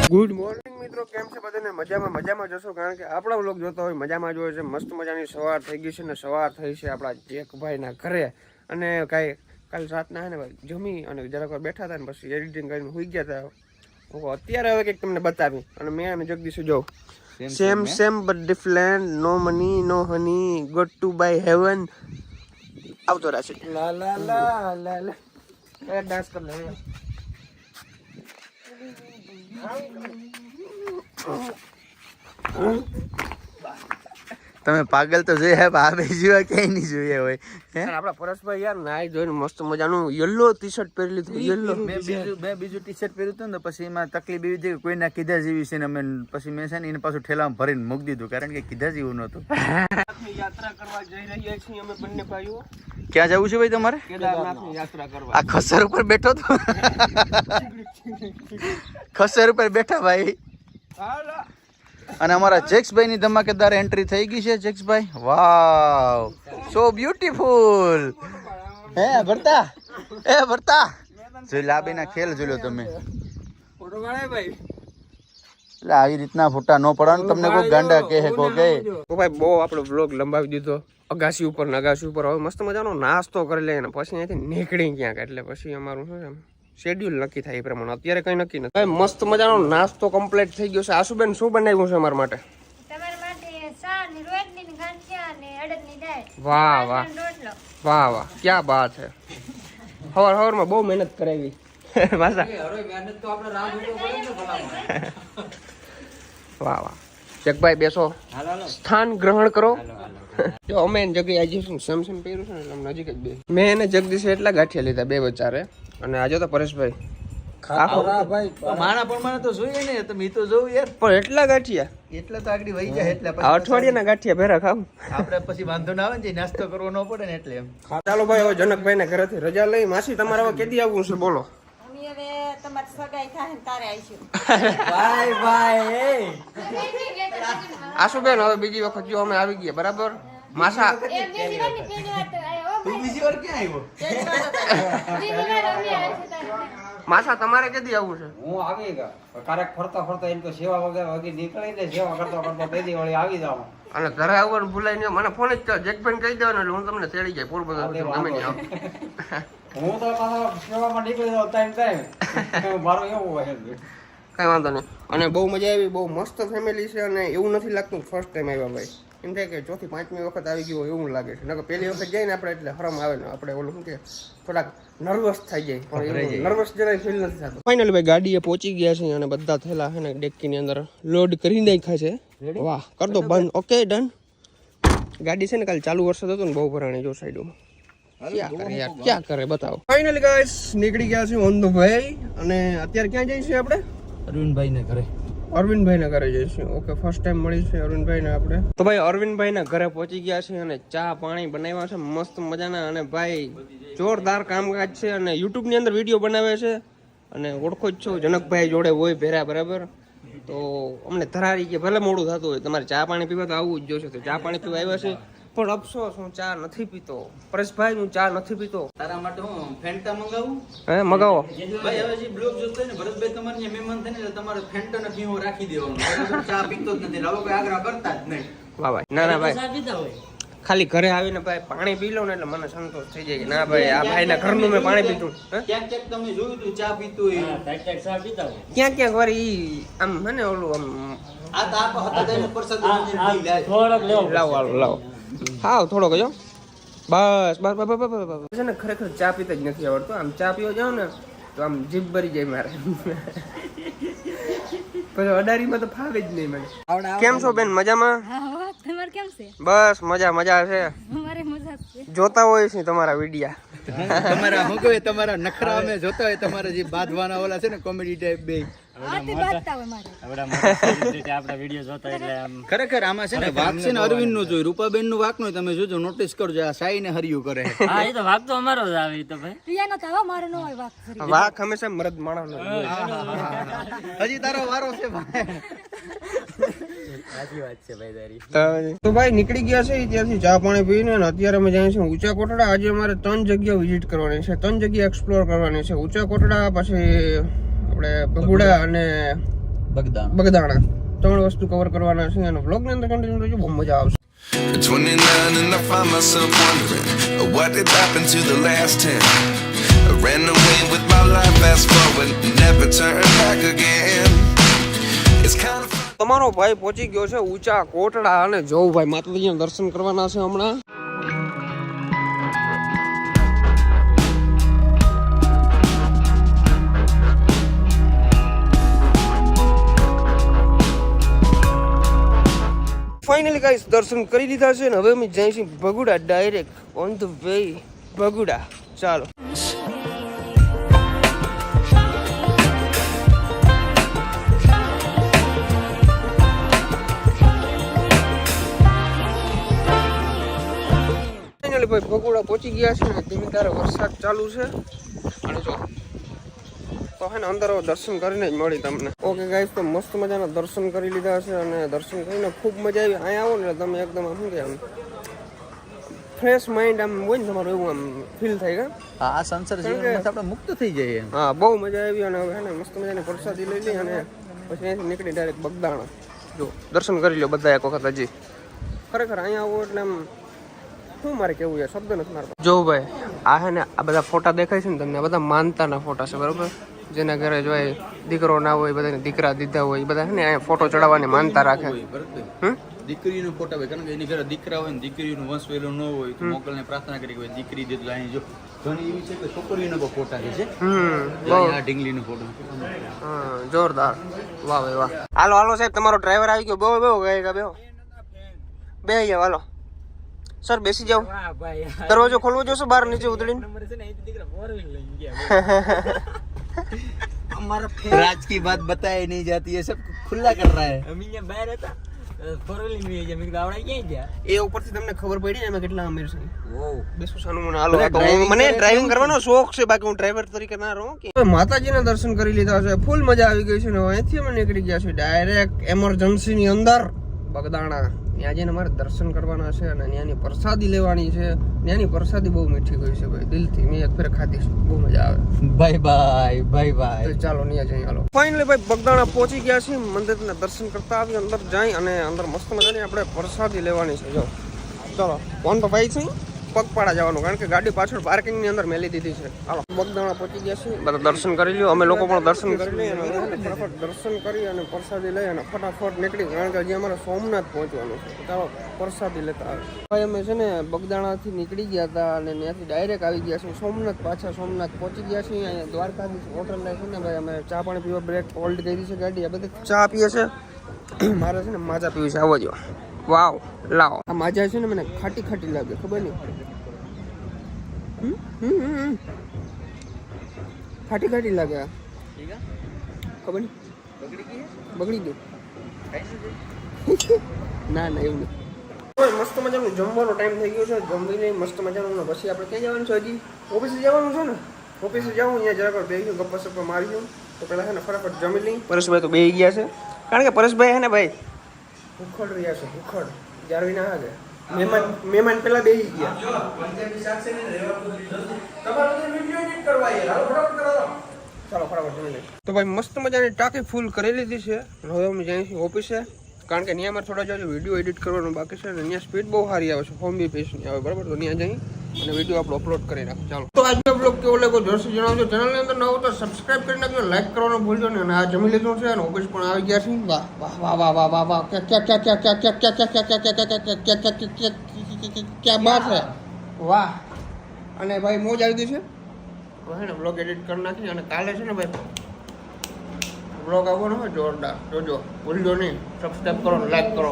Good morning મિત્રો, કેમ છે બધાને? મજામાં જશો, કારણ કે આપણા વ્લોગ જોતા હોય મજામાં જ હોય છે. મસ્ત મજાની સવાર થઈ ગઈ છે ને સવાર થઈ છે આપણા જેકભાઈના ઘરે. અને કાલ રાતના હે ને ભાઈ જમી અને જરાક વાર બેઠા હતા ને પછી એડિટિંગ કરીને સુઈ ગયા હતા. અત્યારે હવે કંઈક તમને બતાવી અને મેં અને જગદીશ જો same but different. No money no honey, got to buy heaven આવતો રહેશે. લા લા લા લા લા ડાન્સ કર લે. તમે પાગલ તો જોઈએ હે, આ બે જેવા ક્યાંય નહીં જોઈએ હોય. આપડા પરેશભાઈ યાર નાઈ જોઈને મસ્ત મજાનું યલો ટી શર્ટ પહેરી લીધું. યલો મેં બીજું ટી શર્ટ પહેર્યું હતું ને પછી એમાં તકલીફ એવી છે કે કોઈના કીધા જેવી છે ને અમે પછી મેં છે ને એને પાછું ઠેલામાં ભરીને મૂકી દીધું, કારણ કે કીધા જેવું નહોતું. યાત્રા કરવા જઈ રહ્યા છીએ અમે બંને ભાઈઓ. ક્યાં જવું છે ભાઈ તમારે? કેદારનાથની યાત્રા કરવા. આ ખસર ઉપર બેઠો તો ખસર ઉપર બેઠા ભાઈ. અને અમારા જેક્સભાઈ ની ધમાકેદાર એન્ટ્રી થઈ ગઈ છે. જેક્સભાઈ, વાવ, સો બ્યુટીફુલ. હે ભરતા, જોઈ લા બેના ખેલ જોઈ લો તમે. ફોટો પાડે ભાઈ. એટલે આવી રીતના ફોટા ન પડવાનું તમને કોઈ ગાંડા કહે કો કે. તો ભાઈ બહુ આપણો વ્લોગ લંબાવી દીધો. અગાસી ઉપર હવે મસ્ત મજાનો નાસ્તો કરી લઈએ ને પછી અહીંયાથી નીકળી ક્યાંક. એટલે પછી અમારું શું છે શેડ્યુલ નક્કી થાય એ પ્રમાણે. અત્યારે કઈ નક્કી નથી. ભાઈ મસ્ત મજાનો નાસ્તો કમ્પ્લીટ થઈ ગયો છે. આશુબેન શું બનાવ્યું છે અમારા માટે? વાહ વાહ વાહ વાહ, ક્યાં બાત છે. સવારમાં બહુ મહેનત કરાવી. વાહ વાહ. જગભાઈ બેસો, સ્થાન ગ્રહણ કરો. જો અમે જગ્યાએ આજે સેમ પહેર્યું છે ને એટલે નજીક જ બે. મેં એને જગદીશ એટલા ગાંઠિયા લીધા બે બચારે. અને આજે તો પરેશભાઈ માણા તો જોઈએ ને તમે તો જોવું યાર. પણ એટલા ગાંઠિયા એટલે તો આગળ વહી જાય. એટલે અઠવાડિયાના ગાંઠિયા ભેરા ખાવ આપણે પછી વાંધો ના આવે ને, નાસ્તો કરવો ન પડે ને એટલે એમ. ચાલો ભાઈ, હવે જનકભાઈ ના ઘરેથી રજા લઈ. માસી તમારે હવે કેદી આવવું છે બોલો? આશુબેન હવે બીજી વખત જો અમે આવી ગયા બરાબર. માસા માસા તમારે કેદી આવવું છે? હું આવી ગયો. ક્યારેક ફરતા એમ તો સેવા વગર નીકળી ને સેવા કરતા તેથી વળી આવી જાવ. અને ઘરે આવવાનું ભૂલાય નહીં. મને ફોન જ જેકભાઈ કહી દેવાનું એટલે હું તમને તેડી જાય પોરબંદર ગમે નહીં આવું. હું તો સેવામાં નીકળી જાઉં ટાઈમ મારું એવું હોય. કઈ વાંધો નહીં. અને બહુ મજા આવી. બહુ મસ્ત ફેમિલી છે. અને એવું નથી લાગતું ફર્સ્ટ ટાઈમ આવ્યા ભાઈ. એમ થાય કે ચોથી પાંચમી વખત આવી ગયું એવું લાગે છે. નકર પહેલી વખત જાય ને આપણે એટલે હરમ આવે ને આપણે ઓલું શું કે થોડાક નર્વસ થઈ જાય. પણ નર્વસ જરાય ફીલ નથી થતું. ફાઇનલી ભાઈ ગાડીએ પહોંચી ગયા છે અને બધા થયેલા છે ને ડેક્કીની અંદર લોડ કરી નાખ્યા છે. વાહ, કર દો બંધ. Okay done. ગાડી છે ને કાલે ચાલુ વરસાદ હતો ને બહુ ભરાણી જો સાઈડમાં. ક્યાં કરે બતાવો. ફાઇનલી ગાઈસ નીકળી ગયા છે ઓન ધ વે. અને અત્યારે ક્યાં જઈશું આપણે? અરવિંદભાઈ ને ઘરે. અરવિંદભાઈ ના ઘરે જઈશું. ઓકે, ફર્સ્ટ ટાઈમ મળી છે અરવિંદભાઈ ને આપણે. તો ભાઈ અરવિંદભાઈ ના ઘરે પહોંચી ગયા છે અને ચા પાણી બનાવ્યા છે મસ્ત મજાના. અને ભાઈ જોરદાર કામકાજ છે અને યુટ્યુબ ની અંદર વિડીયો બનાવે છે. અને ઓળખો જ છો, જનકભાઈ જોડે હોય ભેરા બરાબર. તો અમને ધરારી કે ભલે મોડું થતું હોય તમારે ચા પાણી પીવા તો આવવું જ જોશે. તો ચા પાણી પીવા આવ્યા છે. પણ અફસોસ હું ચા નથી પીતો. પરેશભાઈ હું ચા નથી પીતો. તારા માટે હું ફેન્ટા મંગાવું. હે મગાવો ભાઈ. હવે જે બ્લોગ જોતો હોય ને ભરતભાઈ તમારે અહીંયા મહેમાન થાય ને એટલે તમારે ફેન્ટા ને પીવો રાખી દેવાનું. ચા પીતો જ નથી. લોકો આગ્રહ કરતા જ નહીં. વાહ ભાઈ. ના ના ભાઈ, ખાલી ઘરે આવીને ભાઈ પાણી પી લો ને એટલે મને સંતોષ થઈ જાય કે ના ભાઈ આ ભાઈ ના ઘરનું મેં પાણી પીધું. ક્યાંક તમે જોયું તું ચા પીતું હોય. ક્યાં ક્યાં વળી આમ મને ઓલું આમ આ તો આપ હતા એને પ્રસાદ લાવો હા થોડોક જો બસ બસ બસ બસ છે ને. ખરેખર ચા પીતા જ નથી આવડતું. આમ ચા પીવા જાવ ને તો આમ જીભ ભરી જાય મારે. પછી અડારીમાં તો ફાવે જ નહીં મને. કેમ છો બેન? મજામાં? બસ મજા છે. જોતા હોય છે તમારા વિડિયા. તમારા હું કહે તમારા નખરા અમે જોતા હોય. તમારા જે બાંધવાના ઓલા છે ને કોમેડી ટાઈપ બે ખરેખર આમાં છે ને વાક છે ને અરવિંદ નું જોયું. રૂપાબેન નું વાક નું તમે જોજો, નોટિસ કરજો. આ સાઈ ને હરિયું કરે. વાક તો અમારો જ આવે તો ભાઈ. વાક હંમેશા મરદ માણસ. હજી તારો વારો છે ભાઈ. સાચી વાત છે ભાઈ તારી. તો ભાઈ નીકળી ગયા છે ત્યાંથી ચા પાણી પીને. અત્યારે અમે જઈએ છીએ ઊંચા કોટડા. આજે અમારે 3 જગ્યા વિઝિટ કરવાની છે. 3 જગ્યા એક્સપ્લોર કરવાની છે. ઊંચા કોટડા, પછી આપણે બગુડા અને બગદાણા 3 વસ્તુ કવર કરવાના છે અને વ્લોગની અંદર કન્ટિન્યુ રહેજો, બહુ મજા આવશે. At 29 and I find myself wondering what did happen to the last 10. I ran away with my life, fast forward, never turn back again. It's kind of fun. તમારો ભાઈ પહોંચી ગયો છે ઊંચા કોટડા અને જોઉં ભાઈ માતાજીના દર્શન કરવાના છે હમણાં. ફાઇનલી ગાઈસ દર્શન કરી લીધા છે ને હવે અમે જઈશું Bhaguda, direct on the way Bhaguda. ચાલો. ફાઇનલી ભાઈ ભગુડા પહોંચી ગયા છે ને ધીમી ધારે વરસાદ ચાલુ છે અને જો તો હે ને અંદર દર્શન કરીને જ મળી તમને. ઓકે ગાઈસ તો મસ્ત મજાના દર્શન કરી લીધા છે અને દર્શન કરીને ખૂબ મજા આવી. અહીંયા આવો ને તમે એકદમ આમ શું કે આમ ફ્રેશ માઇન્ડ આમ હોય ને તમારું એવું આમ ફીલ થાય કે આ સંસાર જીવનમાંથી આપણે મુક્ત થઈ જઈએ. હા બહુ મજા આવી. અને હવે હે ને મસ્ત મજાની પ્રસાદી લઈ લઈ અને પછી અહીંથી નીકળી ડાયરેક્ટ બગદાણા. જો દર્શન કરી લો બધા એક વખત હજી. ખરેખર અહીંયા આવો એટલે આમ શું મારે કેવું છે શબ્દ નથી મારતો. જો ભાઈ આ હે ને આ બધા ફોટા દેખાય છે ને તમને, આ બધા માનતાના ફોટા છે બરોબર. જેના ઘરે જોઈ દીકરો ના હોય બધાને દીકરા દીધા હોય એ બધા છે ને અહીંયા ફોટો ચડાવવાની માનતા રાખે. દીકરીનો ફોટો હોય કારણ કે એની ઘરે દીકરા હોય ને દીકરીનું વંશ વેલો ન હોય તો મોકલને પ્રાર્થના કરી હોય દીકરી દે તો અહીં જો ઘણી એવી છે કે છોકરીનો પણ ફોટા છે. આ ઢીંગલીનો ફોટો. હા જોરદાર. વાહ ભાઈ વાહ. હાલો હાલો સાહેબ તમારો ડ્રાઈવર આવી ગયો. બહુ બહુ ગઈ બેહો બે ગયા. હાલો સર બેસી જાઓ. દરવાજો ખોલવો જોશો બહાર નીચે ઉતરીને. राज की बात बताई नहीं जाती है, सब खुला कर रहा है. અમે અહીંયા બહાર હતા ફોરવ્હીલ લઈ ગયા મેં આવડા ક્યાં ગયા એ ઉપરથી તમને ખબર પડી ને અમે કેટલા અમીર છે. બેસું સાનું મને હાલો. મને ડ્રાઇવિંગ કરવાનો શોખ છે, બાકી હું ડ્રાઈવર તરીકે ના રહું. કે માતાજીના દર્શન કરી લીધા છે, ફૂલ મજા આવી ગઈ છે ને અહીંથી અમે નીકળી ગયા છે ડાયરેક્ટ એમરજન્સી ની અંદર બગદાણા. ત્યાં જઈને અમારે દર્શન કરવાના છે અને ત્યાંની પ્રસાદી લેવાની છે. ત્યાંની પ્રસાદી બહુ મીઠી હોય છે ભાઈ, દિલથી. મેં એક ફેર ખાધી છે, બહુ મજા આવે. Bye bye bye bye. ચાલો ત્યાં જઈએ. હાલો ફાઇનલી ભાઈ બગદાણા પહોંચી ગયા છીએ. મંદિરના દર્શન કરતા આવી અંદર જાય અને અંદર મસ્ત મજાની આપણે પ્રસાદી લેવાની છે. જો ચાલો કોણ તો ભાઈ છે પગપાળા જવાનું કારણ કે ગાડી પાછળ પાર્કિંગની અંદર મેલી દીધી છે. હાલો બગદાણા પહોંચી ગયા છીએ. બધા દર્શન કરી લ્યો. અમે લોકો પણ દર્શન કરી લઈએ અને ફટાફટ દર્શન કરી અને પ્રસાદી લઈ અને ફટાફટ નીકળી કારણ કે હજી અમારે સોમનાથ પહોંચવાનું છે. ચાલો પ્રસાદી લેતા આવે. ભાઈ અમે છે ને બગદાણાથી નીકળી ગયા હતા અને ત્યાંથી ડાયરેક્ટ આવી ગયા છીએ સોમનાથ. પાછા સોમનાથ પહોંચી ગયા છીએ. અહીંયા દ્વારકાધીશ હોટલ છે ને ભાઈ અમે ચા પાણી પીવા બ્રેક હોલ્ડ કરી છે ગાડી. આ બધી ચા પીએ છે. મારે છે ને માજા પીવી છે. આવો જો વાવ લાવો. આ માજા છે ને મને ખાટી ખાટી લાગે ખબર નહીં. ખાટી ખાટી લાગે ખબર નહીં બગડી ગઈ ના ના એવું નહીં. મસ્ત મજાનું જમવાનો ટાઈમ થઈ ગયો છે. જમી લઈ મસ્ત મજાનું. પછી આપણે ક્યાં જવાનું છે? હજી ઓફિસે જવાનું છે ને. ઓફિસે જાઉં અહીંયા જરાક બેસી ગપ્પા સપ્પા મારી તો પેલા છે ને ફટાફટ જમી લઈ. પરેશભાઈ તો બેસી ગયા છે કારણ કે પરેશભાઈ છે ને ભાઈ ભૂખડ રહ્યા છે. ભૂખડ જાળવી ના હાલે. મહેમાન પેલા બેસી ગયા. ચાલો ફટાફટ જમી લઈએ. તો ભાઈ મસ્ત મજાની ટાંકી ફૂલ કરી લીધી છે. હવે અમે જઈએ છીએ ઓફિસે કારણ કે ત્યાં અમારે થોડા જો વિડીયો એડિટ કરવાનું બાકી છે અને ત્યાં સ્પીડ બહુ સારી આવે છે. હોમ બી પેશની આવે બરાબર. તો ત્યાં જઈ અને વિડીયો આપણો અપલોડ કરી નાખો. ચાલો તો આજનો બ્લોગ કેવો લાગ્યો જોરથી જણાવજો. ચેનલની અંદર નવો તો સબસ્ક્રાઇબ કરી નાખજો, લાઈક કરવાનું ભૂલજો ને. અને આ જમી લીધું છે અને ઓફિસ પણ આવી ગયા છે. વાહ વાહ વાહ વાહ વાહ વાહ વાહ ક્યાં બાત છે. વાહ. અને ભાઈ મોજ આવી ગઈ છે. હવે ને બ્લોગ એડિટ કરી નાખી અને કાલે છે ને ભાઈ બ્લોગ આવવાનો હોય જોરદાર. જોજો ભૂલજો નહીં. સબસ્ક્રાઇબ કરો, લાઈક કરો.